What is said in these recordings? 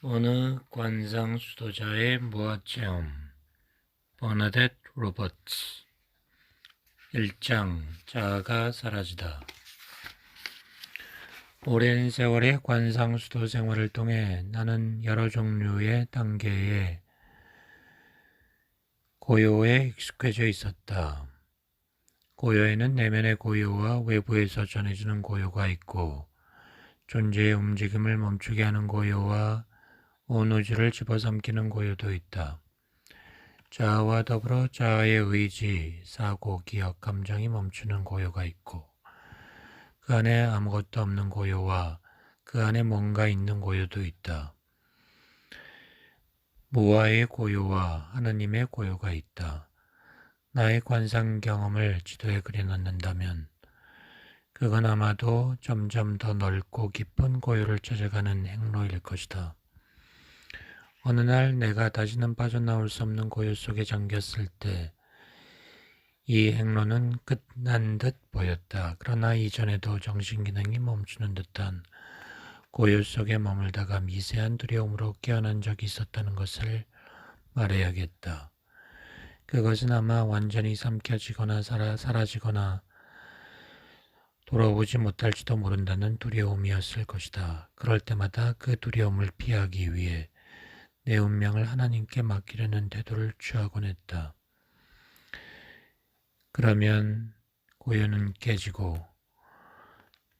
어느 관상 수도자의 무아체험. 버나뎃 로버츠. 1장. 자아가 사라지다. 오랜 세월의 관상 수도 생활을 통해 나는 여러 종류의 단계의 고요에 익숙해져 있었다. 고요에는 내면의 고요와 외부에서 전해지는 고요가 있고, 존재의 움직임을 멈추게 하는 고요와 온 우주를 집어삼키는 고요도 있다. 자아와 더불어 자아의 의지, 사고, 기억, 감정이 멈추는 고요가 있고, 그 안에 아무것도 없는 고요와 그 안에 뭔가 있는 고요도 있다. 무아의 고요와 하느님의 고요가 있다. 나의 관상 경험을 지도에 그려놓는다면 그건 아마도 점점 더 넓고 깊은 고요를 찾아가는 행로일 것이다. 어느 날 내가 다시는 빠져나올 수 없는 고요 속에 잠겼을 때 이 행로는 끝난 듯 보였다. 그러나 이전에도 정신기능이 멈추는 듯한 고요 속에 머물다가 미세한 두려움으로 깨어난 적이 있었다는 것을 말해야겠다. 그것은 아마 완전히 삼켜지거나 사라지거나 돌아오지 못할지도 모른다는 두려움이었을 것이다. 그럴 때마다 그 두려움을 피하기 위해 내 운명을 하나님께 맡기려는 태도를 취하곤 했다. 그러면 고요는 깨지고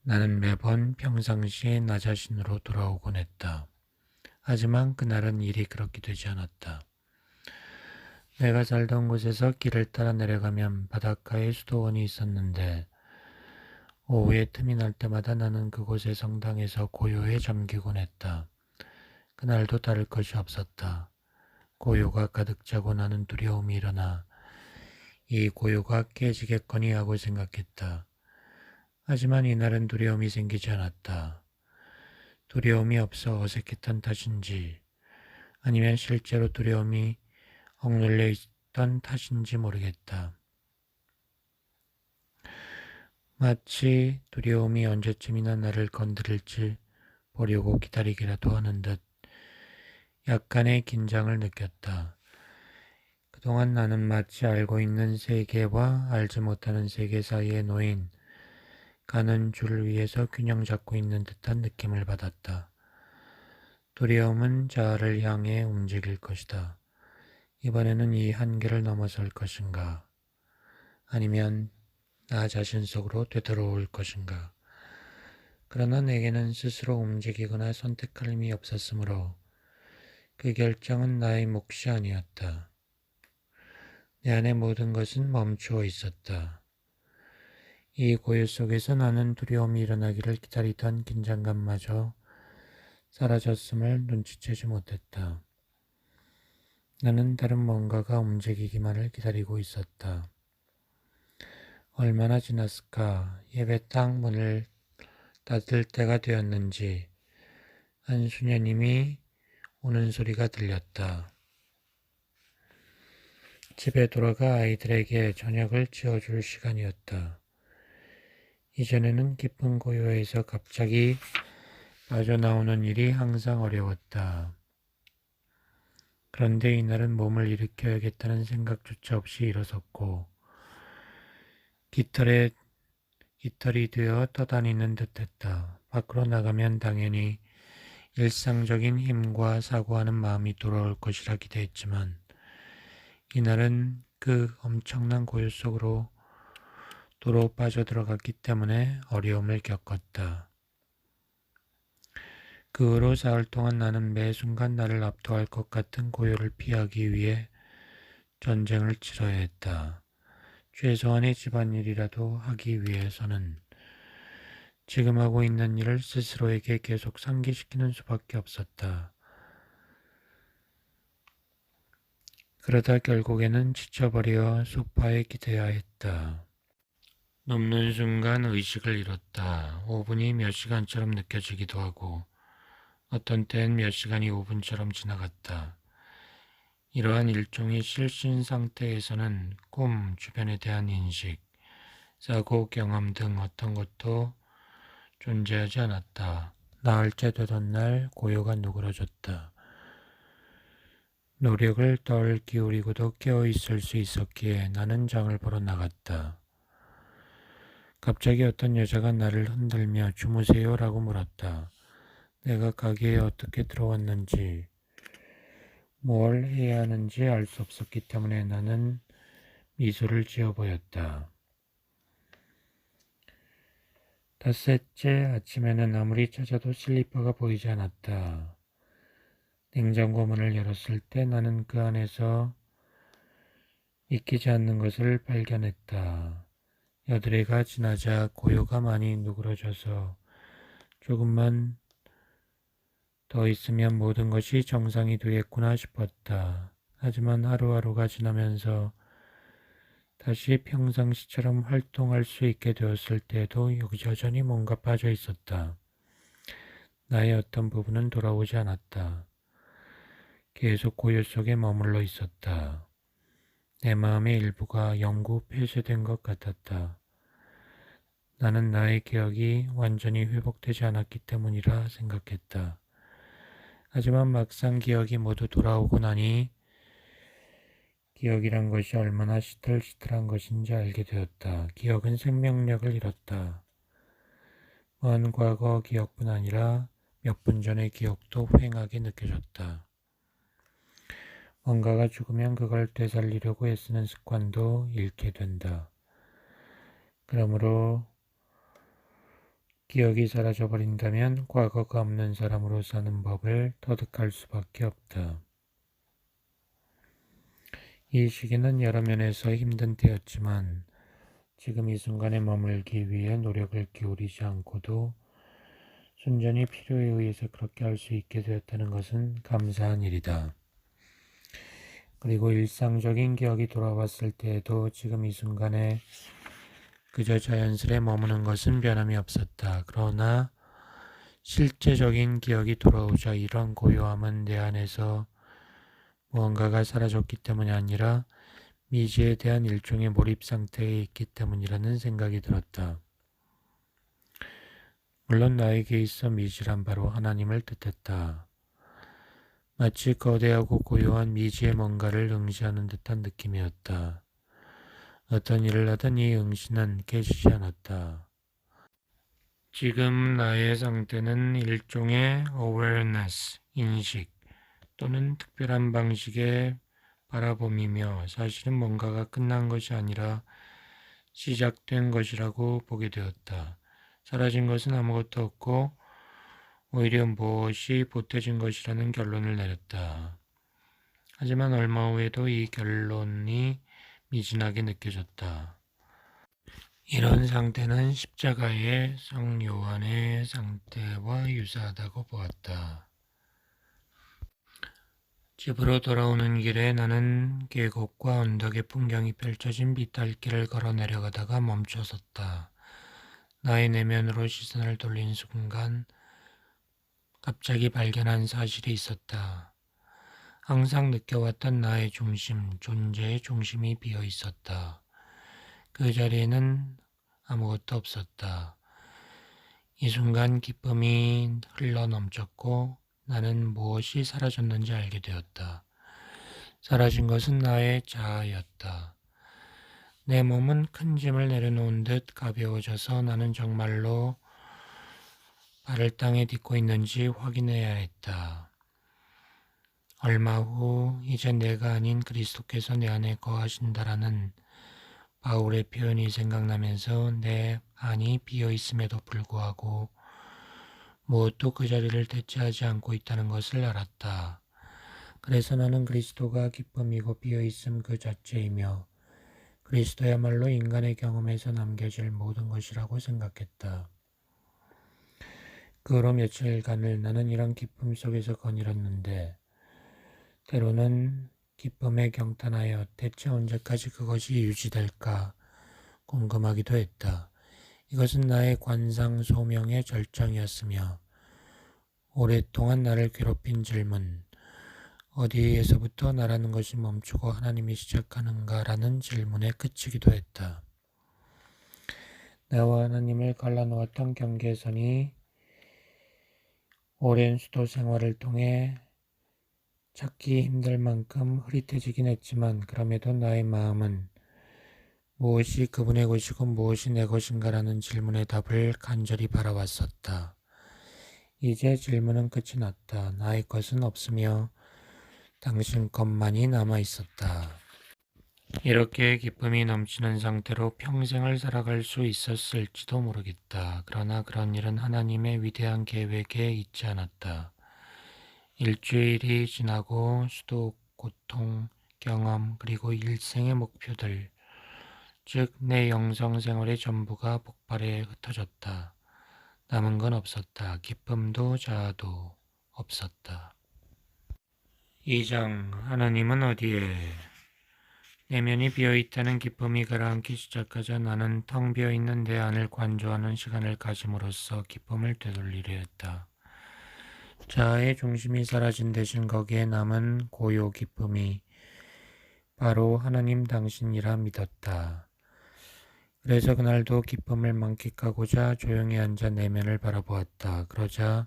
나는 매번 평상시에 나 자신으로 돌아오곤 했다. 하지만 그날은 일이 그렇게 되지 않았다. 내가 살던 곳에서 길을 따라 내려가면 바닷가에 수도원이 있었는데 오후에 틈이 날 때마다 나는 그곳의 성당에서 고요에 잠기곤 했다. 그날도 다를 것이 없었다. 고요가 가득 차고 나는 두려움이 일어나 이 고요가 깨지겠거니 하고 생각했다. 하지만 이날은 두려움이 생기지 않았다. 두려움이 없어 어색했던 탓인지 아니면 실제로 두려움이 억눌려 있던 탓인지 모르겠다. 마치 두려움이 언제쯤이나 나를 건드릴지 보려고 기다리기라도 하는 듯 약간의 긴장을 느꼈다. 그동안 나는 마치 알고 있는 세계와 알지 못하는 세계 사이에 놓인 가는 줄 위에서 균형 잡고 있는 듯한 느낌을 받았다. 두려움은 자아를 향해 움직일 것이다. 이번에는 이 한계를 넘어설 것인가? 아니면 나 자신 속으로 되돌아올 것인가? 그러나 내게는 스스로 움직이거나 선택할 힘이 없었으므로 그 결정은 나의 몫이 아니었다. 내 안의 모든 것은 멈추어 있었다. 이 고요 속에서 나는 두려움이 일어나기를 기다리던 긴장감마저 사라졌음을 눈치채지 못했다. 나는 다른 뭔가가 움직이기만을 기다리고 있었다. 얼마나 지났을까? 예배당 문을 닫을 때가 되었는지 한 수녀님이 우는 소리가 들렸다. 집에 돌아가 아이들에게 저녁을 지어줄 시간이었다. 이전에는 깊은 고요에서 갑자기 빠져나오는 일이 항상 어려웠다. 그런데 이날은 몸을 일으켜야겠다는 생각조차 없이 일어섰고 깃털이 되어 떠다니는 듯했다. 밖으로 나가면 당연히 일상적인 힘과 사고하는 마음이 돌아올 것이라 기대했지만 이날은 그 엄청난 고요 속으로 도로 빠져들어갔기 때문에 어려움을 겪었다. 그 후로 사흘 동안 나는 매 순간 나를 압도할 것 같은 고요를 피하기 위해 전쟁을 치러야 했다. 최소한의 집안일이라도 하기 위해서는 지금 하고 있는 일을 스스로에게 계속 상기시키는 수밖에 없었다. 그러다 결국에는 지쳐버려 소파에 기대야 했다. 눕는 순간 의식을 잃었다. 5분이 몇 시간처럼 느껴지기도 하고 어떤 때는 몇 시간이 5분처럼 지나갔다. 이러한 일종의 실신 상태에서는 꿈, 주변에 대한 인식, 사고, 경험 등 어떤 것도 존재하지 않았다. 나흘째 되던 날 고요가 누그러졌다. 노력을 덜 기울이고도 깨어 있을 수 있었기에 나는 장을 보러 나갔다. 갑자기 어떤 여자가 나를 흔들며 주무세요 라고 물었다. 내가 가게에 어떻게 들어왔는지, 뭘 해야 하는지 알 수 없었기 때문에 나는 미소를 지어 보였다. 닷새째 아침에는 아무리 찾아도 슬리퍼가 보이지 않았다. 냉장고 문을 열었을 때 나는 그 안에서 믿기지 않는 것을 발견했다. 여드레가 지나자 고요가 많이 누그러져서 조금만 더 있으면 모든 것이 정상이 되겠구나 싶었다. 하지만 하루하루가 지나면서 다시 평상시처럼 활동할 수 있게 되었을 때에도 여전히 뭔가 빠져 있었다. 나의 어떤 부분은 돌아오지 않았다. 계속 고요 속에 머물러 있었다. 내 마음의 일부가 영구 폐쇄된 것 같았다. 나는 나의 기억이 완전히 회복되지 않았기 때문이라 생각했다. 하지만 막상 기억이 모두 돌아오고 나니 기억이란 것이 얼마나 시털시털한 것인지 알게 되었다. 기억은 생명력을 잃었다. 먼 과거 기억뿐 아니라 몇 분 전의 기억도 휑하게 느껴졌다. 뭔가가 죽으면 그걸 되살리려고 애쓰는 습관도 잃게 된다. 그러므로 기억이 사라져버린다면 과거가 없는 사람으로 사는 법을 터득할 수밖에 없다. 이 시기는 여러 면에서 힘든 때였지만 지금 이 순간에 머물기 위해 노력을 기울이지 않고도 순전히 필요에 의해서 그렇게 할 수 있게 되었다는 것은 감사한 일이다. 그리고 일상적인 기억이 돌아왔을 때에도 지금 이 순간에 그저 자연스레 머무는 것은 변함이 없었다. 그러나 실제적인 기억이 돌아오자 이런 고요함은 내 안에서 무언가가 사라졌기 때문이 아니라 미지에 대한 일종의 몰입 상태에 있기 때문이라는 생각이 들었다. 물론 나에게 있어 미지란 바로 하나님을 뜻했다. 마치 거대하고 고요한 미지의 뭔가를 응시하는 듯한 느낌이었다. 어떤 일을 하든 이 응시는 깨지지 않았다. 지금 나의 상태는 일종의 awareness, 인식 또는 특별한 방식의 바라봄이며 사실은 뭔가가 끝난 것이 아니라 시작된 것이라고 보게 되었다. 사라진 것은 아무것도 없고 오히려 무엇이 보태진 것이라는 결론을 내렸다. 하지만 얼마 후에도 이 결론이 미진하게 느껴졌다. 이런 상태는 십자가의 성 요한의 상태와 유사하다고 보았다. 집으로 돌아오는 길에 나는 계곡과 언덕의 풍경이 펼쳐진 비탈길을 걸어 내려가다가 멈춰섰다. 나의 내면으로 시선을 돌린 순간 갑자기 발견한 사실이 있었다. 항상 느껴왔던 나의 중심, 존재의 중심이 비어 있었다. 그 자리에는 아무것도 없었다. 이 순간 기쁨이 흘러 넘쳤고 나는 무엇이 사라졌는지 알게 되었다. 사라진 것은 나의 자아였다. 내 몸은 큰 짐을 내려놓은 듯 가벼워져서 나는 정말로 발을 땅에 딛고 있는지 확인해야 했다. 얼마 후 이제 내가 아닌 그리스도께서 내 안에 거하신다라는 바울의 표현이 생각나면서 내 안이 비어있음에도 불구하고 무엇도 그 자리를 대체하지 않고 있다는 것을 알았다. 그래서 나는 그리스도가 기쁨이고 비어있음 그 자체이며 그리스도야말로 인간의 경험에서 남겨질 모든 것이라고 생각했다. 그 후로 며칠간을 나는 이런 기쁨 속에서 거닐었는데 때로는 기쁨에 경탄하여 대체 언제까지 그것이 유지될까 궁금하기도 했다. 이것은 나의 관상 소명의 절정이었으며 오랫동안 나를 괴롭힌 질문, 어디에서부터 나라는 것이 멈추고 하나님이 시작하는가라는 질문에 그치기도 했다. 나와 하나님을 갈라놓았던 경계선이 오랜 수도 생활을 통해 찾기 힘들 만큼 흐릿해지긴 했지만 그럼에도 나의 마음은 무엇이 그분의 것이고 무엇이 내 것인가라는 질문의 답을 간절히 바라왔었다. 이제 질문은 끝이 났다. 나의 것은 없으며 당신 것만이 남아 있었다. 이렇게 기쁨이 넘치는 상태로 평생을 살아갈 수 있었을지도 모르겠다. 그러나 그런 일은 하나님의 위대한 계획에 있지 않았다. 일주일이 지나고 수도, 고통, 경험, 그리고 일생의 목표들, 즉 내 영성 생활의 전부가 폭발해 흩어졌다. 남은 건 없었다. 기쁨도 자아도 없었다. 2장 하나님은 어디에? 내면이 비어있다는 기쁨이 가라앉기 시작하자 나는 텅 비어있는 내 안을 관조하는 시간을 가짐으로써 기쁨을 되돌리려 했다. 자아의 중심이 사라진 대신 거기에 남은 고요 기쁨이 바로 하나님 당신이라 믿었다. 그래서 그날도 기쁨을 만끽하고자 조용히 앉아 내면을 바라보았다. 그러자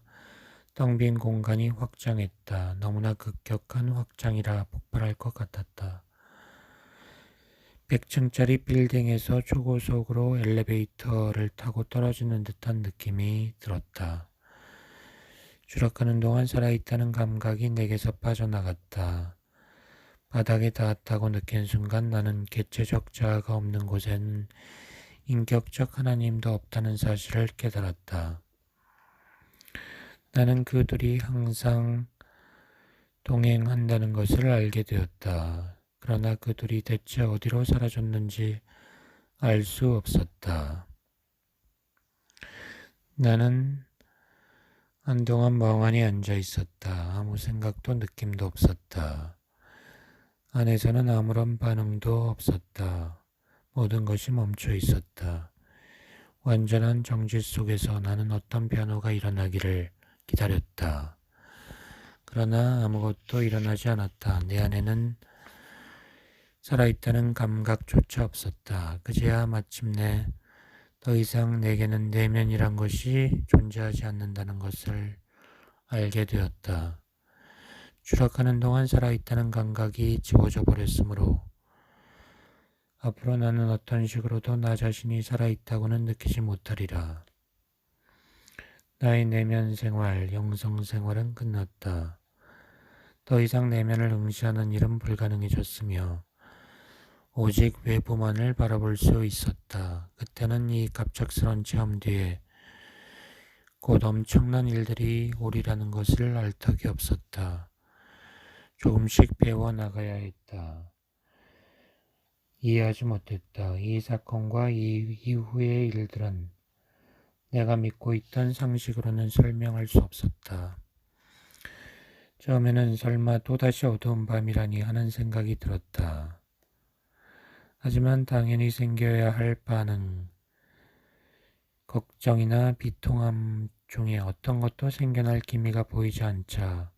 텅 빈 공간이 확장했다. 너무나 급격한 확장이라 폭발할 것 같았다. 100층짜리 빌딩에서 초고속으로 엘리베이터를 타고 떨어지는 듯한 느낌이 들었다. 추락하는 동안 살아있다는 감각이 내게서 빠져나갔다. 바닥에 닿았다고 느낀 순간 나는 개체적 자아가 없는 곳에는 인격적 하나님도 없다는 사실을 깨달았다. 나는 그 둘이 항상 동행한다는 것을 알게 되었다. 그러나 그 둘이 대체 어디로 사라졌는지 알 수 없었다. 나는 한동안 멍하니 앉아 있었다. 아무 생각도 느낌도 없었다. 안에서는 아무런 반응도 없었다. 모든 것이 멈춰 있었다. 완전한 정지 속에서 나는 어떤 변화가 일어나기를 기다렸다. 그러나 아무것도 일어나지 않았다. 내 안에는 살아있다는 감각조차 없었다. 그제야 마침내 더 이상 내게는 내면이란 것이 존재하지 않는다는 것을 알게 되었다. 추락하는 동안 살아있다는 감각이 지워져 버렸으므로 앞으로 나는 어떤 식으로도 나 자신이 살아있다고는 느끼지 못하리라. 나의 내면 생활, 영성 생활은 끝났다. 더 이상 내면을 응시하는 일은 불가능해졌으며 오직 외부만을 바라볼 수 있었다. 그때는 이 갑작스런 체험 뒤에 곧 엄청난 일들이 오리라는 것을 알 턱이 없었다. 조금씩 배워나가야 했다. 이해하지 못했다. 이 사건과 이 이후의 일들은 내가 믿고 있던 상식으로는 설명할 수 없었다. 처음에는 설마 또다시 어두운 밤이라니 하는 생각이 들었다. 하지만 당연히 생겨야 할 반응, 걱정이나 비통함 중에 어떤 것도 생겨날 기미가 보이지 않자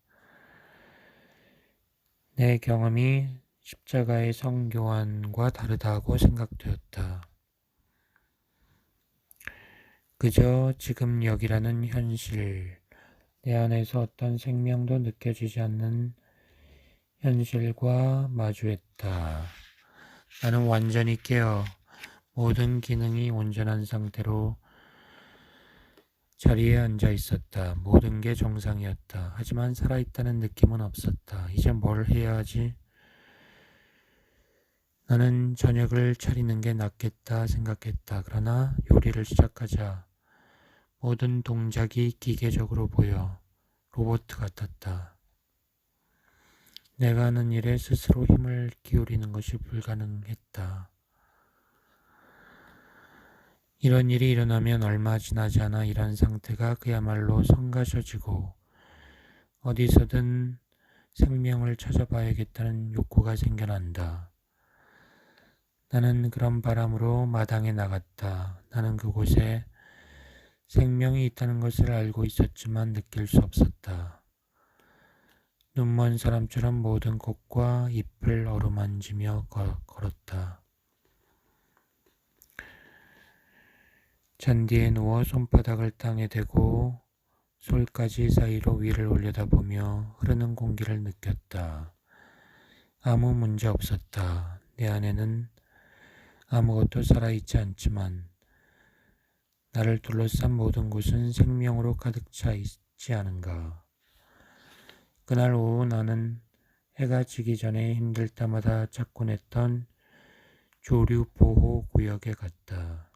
내 경험이 십자가의 성교환과 다르다고 생각되었다. 그저 지금 여기라는 현실, 내 안에서 어떤 생명도 느껴지지 않는 현실과 마주했다. 나는 완전히 깨어 모든 기능이 온전한 상태로 자리에 앉아 있었다. 모든 게 정상이었다. 하지만 살아있다는 느낌은 없었다. 이제 뭘 해야 하지? 나는 저녁을 차리는 게 낫겠다 생각했다. 그러나 요리를 시작하자 모든 동작이 기계적으로 보여 로봇 같았다. 내가 하는 일에 스스로 힘을 기울이는 것이 불가능했다. 이런 일이 일어나면 얼마 지나지 않아 이런 상태가 그야말로 성가셔지고 어디서든 생명을 찾아봐야겠다는 욕구가 생겨난다. 나는 그런 바람으로 마당에 나갔다. 나는 그곳에 생명이 있다는 것을 알고 있었지만 느낄 수 없었다. 눈먼 사람처럼 모든 꽃과 잎을 어루만지며 걸었다. 잔디에 누워 손바닥을 땅에 대고 솔가지 사이로 위를 올려다보며 흐르는 공기를 느꼈다. 아무 문제 없었다. 내 안에는 아무것도 살아있지 않지만 나를 둘러싼 모든 곳은 생명으로 가득 차 있지 않은가. 그날 오후 나는 해가 지기 전에 힘들 때마다 찾곤 했던 조류 보호 구역에 갔다.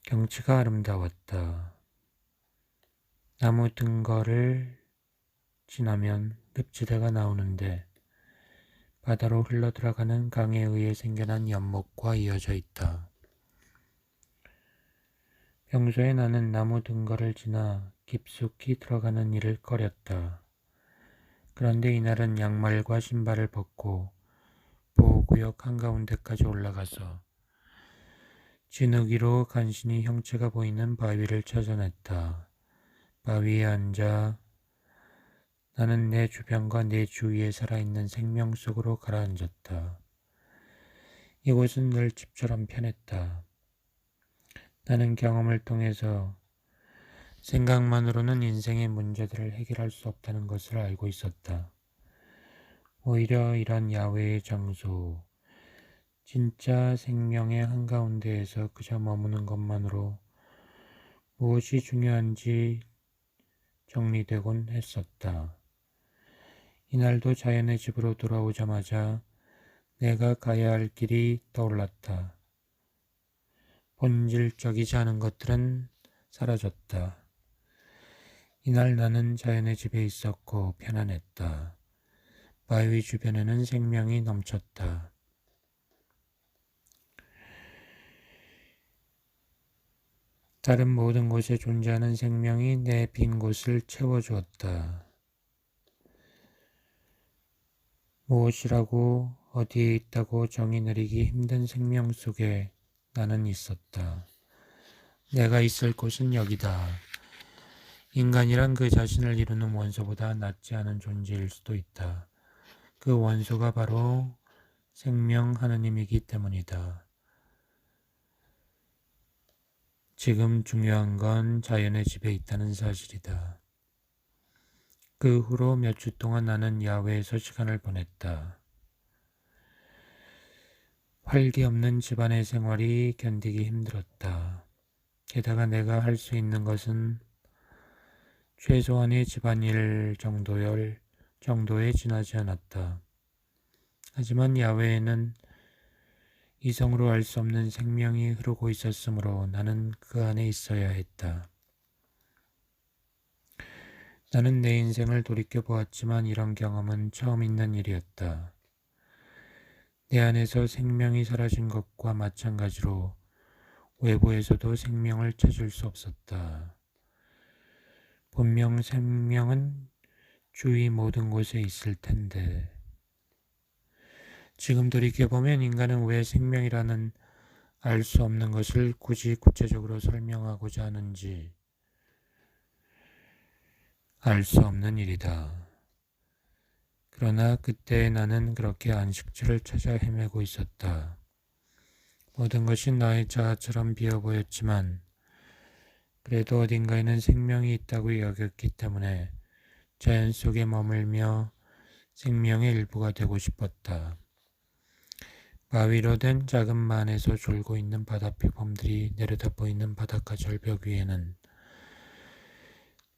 경치가 아름다웠다. 나무 등거를 지나면 늪지대가 나오는데 바다로 흘러들어가는 강에 의해 생겨난 연못과 이어져 있다. 평소에 나는 나무 등거를 지나 깊숙이 들어가는 일을 꺼렸다. 그런데 이날은 양말과 신발을 벗고 보호구역 한가운데까지 올라가서 진흙위로 간신히 형체가 보이는 바위를 찾아냈다. 바위에 앉아 나는 내 주변과 내 주위에 살아있는 생명 속으로 가라앉았다. 이곳은 늘 집처럼 편했다. 나는 경험을 통해서 생각만으로는 인생의 문제들을 해결할 수 없다는 것을 알고 있었다. 오히려 이런 야외의 장소, 진짜 생명의 한가운데에서 그저 머무는 것만으로 무엇이 중요한지 정리되곤 했었다. 이날도 자연의 집으로 돌아오자마자 내가 가야 할 길이 떠올랐다. 본질적이지 않은 것들은 사라졌다. 이날 나는 자연의 집에 있었고 편안했다. 바위 주변에는 생명이 넘쳤다. 다른 모든 곳에 존재하는 생명이 내 빈 곳을 채워주었다. 무엇이라고 어디에 있다고 정의 내리기 힘든 생명 속에 나는 있었다. 내가 있을 곳은 여기다. 인간이란 그 자신을 이루는 원소보다 낫지 않은 존재일 수도 있다. 그 원소가 바로 생명 하느님이기 때문이다. 지금 중요한 건 자연의 집에 있다는 사실이다. 그 후로 몇 주 동안 나는 야외에서 시간을 보냈다. 활기 없는 집안의 생활이 견디기 힘들었다. 게다가 내가 할 수 있는 것은 최소한의 집안일 정도에 지나지 않았다. 하지만 야외에는 이성으로 알 수 없는 생명이 흐르고 있었으므로 나는 그 안에 있어야 했다. 나는 내 인생을 돌이켜보았지만 이런 경험은 처음 있는 일이었다. 내 안에서 생명이 사라진 것과 마찬가지로 외부에서도 생명을 찾을 수 없었다. 분명 생명은 주위 모든 곳에 있을 텐데 지금 돌이켜보면 인간은 왜 생명이라는 알 수 없는 것을 굳이 구체적으로 설명하고자 하는지 알 수 없는 일이다. 그러나 그때 나는 그렇게 안식처를 찾아 헤매고 있었다. 모든 것이 나의 자아처럼 비어 보였지만 그래도 어딘가에는 생명이 있다고 여겼기 때문에 자연 속에 머물며 생명의 일부가 되고 싶었다. 바위로 된 작은 만에서 졸고 있는 바다표범들이 내려다 보이는 바닷가 절벽 위에는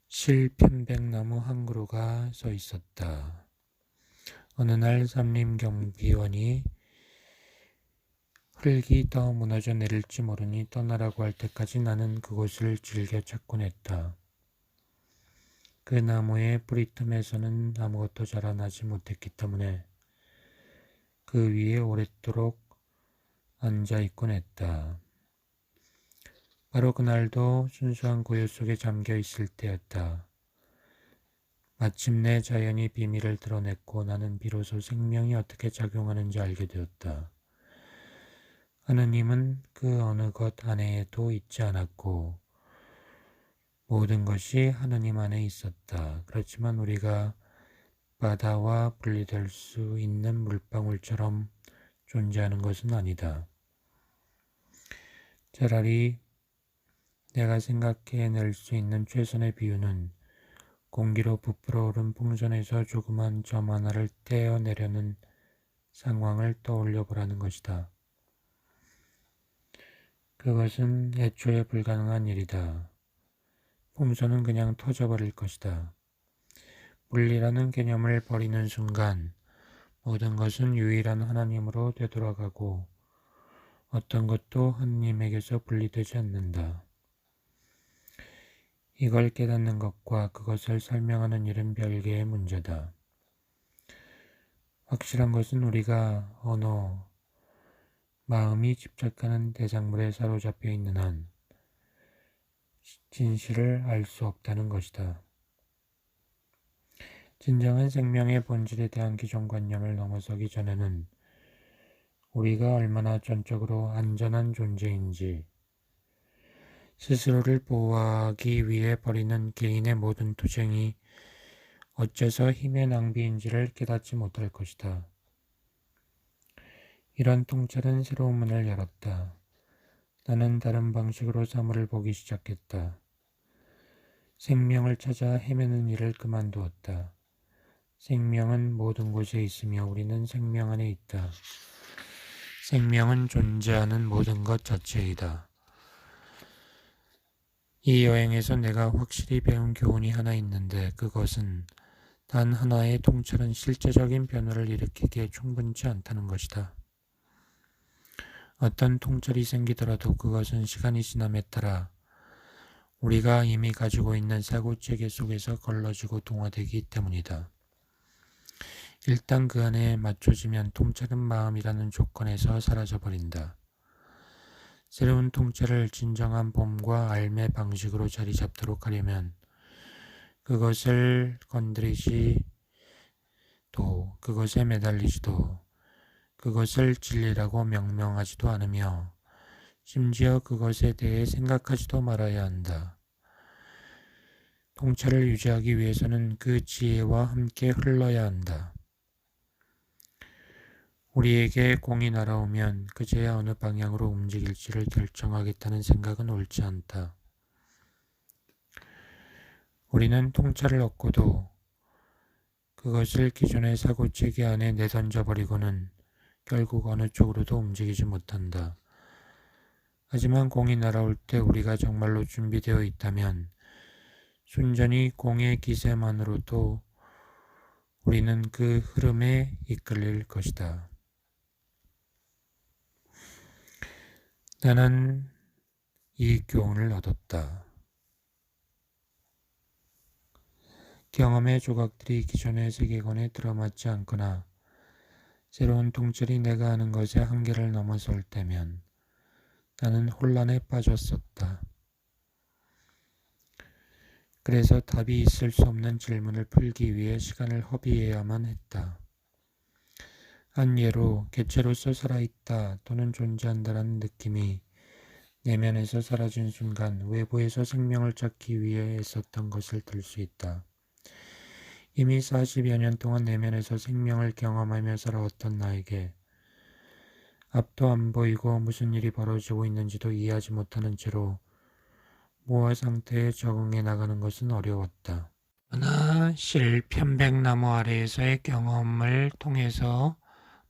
실편백나무 한 그루가 서 있었다. 어느 날 산림경비원이 흙이 더 무너져 내릴지 모르니 떠나라고 할 때까지 나는 그곳을 즐겨 찾곤 했다. 그 나무의 뿌리틈에서는 아무것도 자라나지 못했기 때문에 그 위에 오랫도록 앉아 있곤 했다. 바로 그날도 순수한 고요 속에 잠겨 있을 때였다. 마침내 자연이 비밀을 드러냈고 나는 비로소 생명이 어떻게 작용하는지 알게 되었다. 하느님은 그 어느 것 안에도 있지 않았고 모든 것이 하느님 안에 있었다. 그렇지만 우리가 바다와 분리될 수 있는 물방울처럼 존재하는 것은 아니다. 차라리 내가 생각해낼 수 있는 최선의 비유는 공기로 부풀어 오른 풍선에서 조그만 점 하나를 떼어내려는 상황을 떠올려 보라는 것이다. 그것은 애초에 불가능한 일이다. 풍선은 그냥 터져버릴 것이다. 분리라는 개념을 버리는 순간 모든 것은 유일한 하나님으로 되돌아가고 어떤 것도 하나님에게서 분리되지 않는다. 이걸 깨닫는 것과 그것을 설명하는 일은 별개의 문제다. 확실한 것은 우리가 언어, 마음이 집착하는 대작물에 사로잡혀 있는 한 진실을 알 수 없다는 것이다. 진정한 생명의 본질에 대한 기존관념을 넘어서기 전에는 우리가 얼마나 전적으로 안전한 존재인지, 스스로를 보호하기 위해 벌이는 개인의 모든 투쟁이 어째서 힘의 낭비인지를 깨닫지 못할 것이다. 이런 통찰은 새로운 문을 열었다. 나는 다른 방식으로 사물을 보기 시작했다. 생명을 찾아 헤매는 일을 그만두었다. 생명은 모든 곳에 있으며 우리는 생명 안에 있다. 생명은 존재하는 모든 것 자체이다. 이 여행에서 내가 확실히 배운 교훈이 하나 있는데 그것은 단 하나의 통찰은 실제적인 변화를 일으키기에 충분치 않다는 것이다. 어떤 통찰이 생기더라도 그것은 시간이 지남에 따라 우리가 이미 가지고 있는 사고체계 속에서 걸러지고 동화되기 때문이다. 일단 그 안에 맞춰지면 통찰은 마음이라는 조건에서 사라져버린다. 새로운 통찰을 진정한 봄과 알매 방식으로 자리 잡도록 하려면 그것을 건드리지도 그것에 매달리지도 그것을 진리라고 명명하지도 않으며 심지어 그것에 대해 생각하지도 말아야 한다. 통찰을 유지하기 위해서는 그 지혜와 함께 흘러야 한다. 우리에게 공이 날아오면 그제야 어느 방향으로 움직일지를 결정하겠다는 생각은 옳지 않다. 우리는 통찰을 얻고도 그것을 기존의 사고체계 안에 내던져버리고는 결국 어느 쪽으로도 움직이지 못한다. 하지만 공이 날아올 때 우리가 정말로 준비되어 있다면 순전히 공의 기세만으로도 우리는 그 흐름에 이끌릴 것이다. 나는 이 교훈을 얻었다. 경험의 조각들이 기존의 세계관에 들어맞지 않거나 새로운 통찰이 내가 아는 것의 한계를 넘어설 때면 나는 혼란에 빠졌었다. 그래서 답이 있을 수 없는 질문을 풀기 위해 시간을 허비해야만 했다. 한 예로 개체로서 살아있다 또는 존재한다라는 느낌이 내면에서 사라진 순간 외부에서 생명을 찾기 위해 애썼던 것을 들 수 있다. 이미 40여 년 동안 내면에서 생명을 경험하며 살아왔던 나에게 앞도 안 보이고 무슨 일이 벌어지고 있는지도 이해하지 못하는 채로 무어 상태에 적응해 나가는 것은 어려웠다. 그러나 실편백나무 아래에서의 경험을 통해서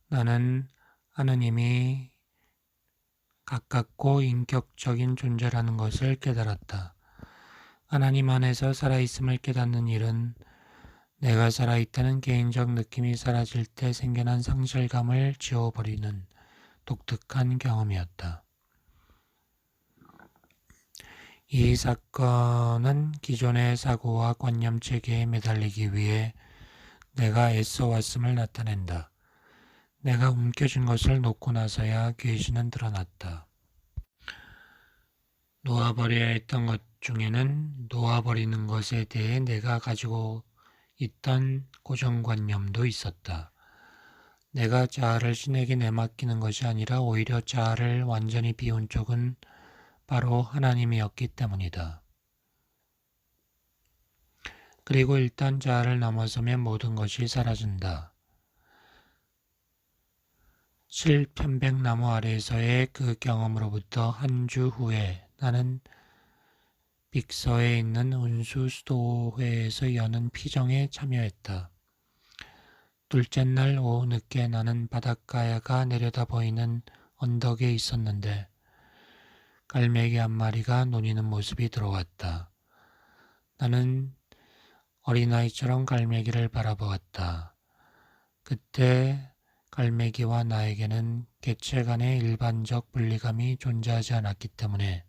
나는 하느님이 가깝고 인격적인 존재라는 것을 깨달았다. 하나님 안에서 살아있음을 깨닫는 일은 내가 살아있다는 개인적 느낌이 사라질 때 생겨난 상실감을 지워버리는 독특한 경험이었다. 이 사건은 기존의 사고와 관념체계에 매달리기 위해 내가 애써왔음을 나타낸다. 내가 움켜쥔 것을 놓고 나서야 귀신은 드러났다. 놓아버려야 했던 것 중에는 놓아버리는 것에 대해 내가 가지고 있던 고정관념도 있었다. 내가 자아를 신에게 내맡기는 것이 아니라 오히려 자아를 완전히 비운 쪽은 바로 하나님이었기 때문이다. 그리고 일단 자아를 넘어서면 모든 것이 사라진다. 실편백나무 아래에서의 그 경험으로부터 한 주 후에 나는 빅서에 있는 운수수도회에서 여는 피정에 참여했다. 둘째 날 오후 늦게 나는 바닷가가 내려다 보이는 언덕에 있었는데 갈매기 한 마리가 노니는 모습이 들어왔다. 나는 어린아이처럼 갈매기를 바라보았다. 그때 갈매기와 나에게는 개체 간의 일반적 분리감이 존재하지 않았기 때문에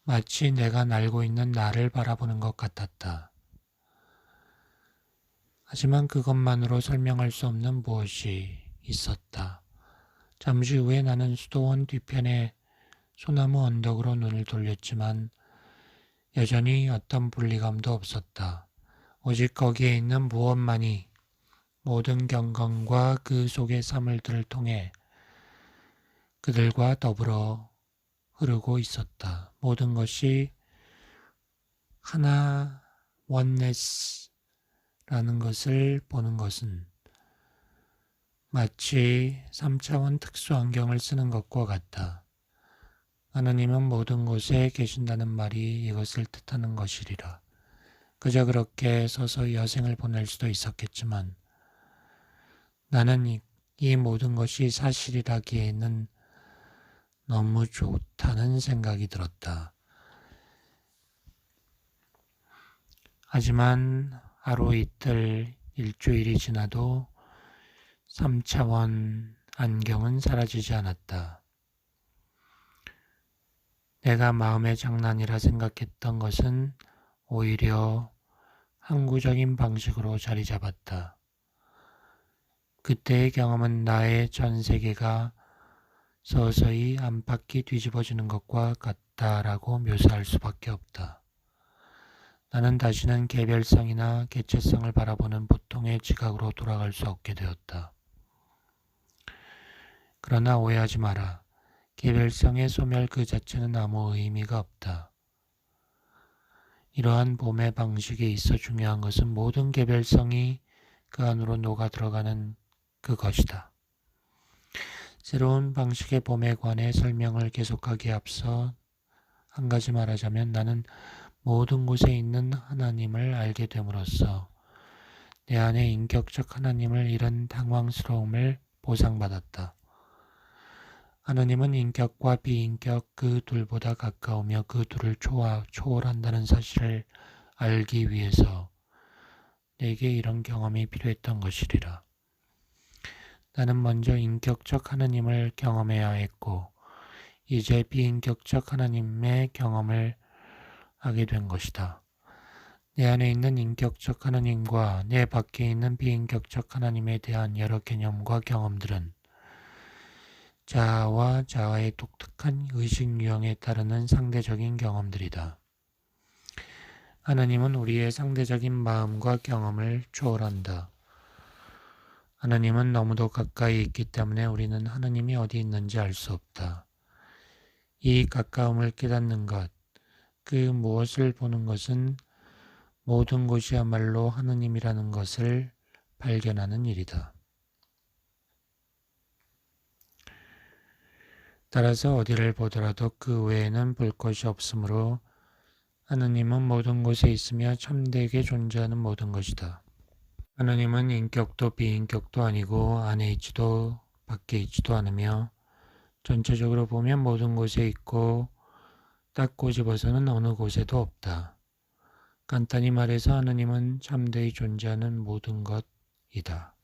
마치 내가 날고 있는 나를 바라보는 것 같았다. 하지만 그것만으로 설명할 수 없는 무엇이 있었다. 잠시 후에 나는 수도원 뒤편의 소나무 언덕으로 눈을 돌렸지만 여전히 어떤 분리감도 없었다. 오직 거기에 있는 무엇만이 모든 경건과 그 속의 사물들을 통해 그들과 더불어 흐르고 있었다. 모든 것이 하나 원네스라는 것을 보는 것은 마치 3차원 특수 안경을 쓰는 것과 같다. 하나님은 모든 곳에 계신다는 말이 이것을 뜻하는 것이리라. 그저 그렇게 서서 여생을 보낼 수도 있었겠지만 나는 이 모든 것이 사실이라기에는 너무 좋다는 생각이 들었다. 하지만 하루 이틀 일주일이 지나도 3차원 안경은 사라지지 않았다. 내가 마음의 장난이라 생각했던 것은 오히려 항구적인 방식으로 자리 잡았다. 그때의 경험은 나의 전 세계가 서서히 안팎이 뒤집어지는 것과 같다라고 묘사할 수밖에 없다. 나는 다시는 개별성이나 개체성을 바라보는 보통의 지각으로 돌아갈 수 없게 되었다. 그러나 오해하지 마라. 개별성의 소멸 그 자체는 아무 의미가 없다. 이러한 봄의 방식에 있어 중요한 것은 모든 개별성이 그 안으로 녹아 들어가는 그것이다. 새로운 방식의 봄에 관해 설명을 계속하기에 앞서 한 가지 말하자면 나는 모든 곳에 있는 하나님을 알게 됨으로써 내 안에 인격적 하나님을 잃은 당황스러움을 보상받았다. 하나님은 인격과 비인격 그 둘보다 가까우며 그 둘을 초월한다는 사실을 알기 위해서 내게 이런 경험이 필요했던 것이리라. 나는 먼저 인격적 하나님을 경험해야 했고 이제 비인격적 하나님의 경험을 하게 된 것이다. 내 안에 있는 인격적 하나님과 내 밖에 있는 비인격적 하나님에 대한 여러 개념과 경험들은 자아와 자아의 독특한 의식 유형에 따르는 상대적인 경험들이다. 하나님은 우리의 상대적인 마음과 경험을 초월한다. 하나님은 너무도 가까이 있기 때문에 우리는 하나님이 어디 있는지 알 수 없다. 이 가까움을 깨닫는 것, 그 무엇을 보는 것은 모든 곳이야말로 하나님이라는 것을 발견하는 일이다. 따라서 어디를 보더라도 그 외에는 볼 것이 없으므로 하나님은 모든 곳에 있으며 참되게 존재하는 모든 것이다. 하나님은 인격도 비인격도 아니고 안에 있지도 밖에 있지도 않으며 전체적으로 보면 모든 곳에 있고 딱 꼬집어서는 어느 곳에도 없다. 간단히 말해서 하나님은 참되이 존재하는 모든 것이다.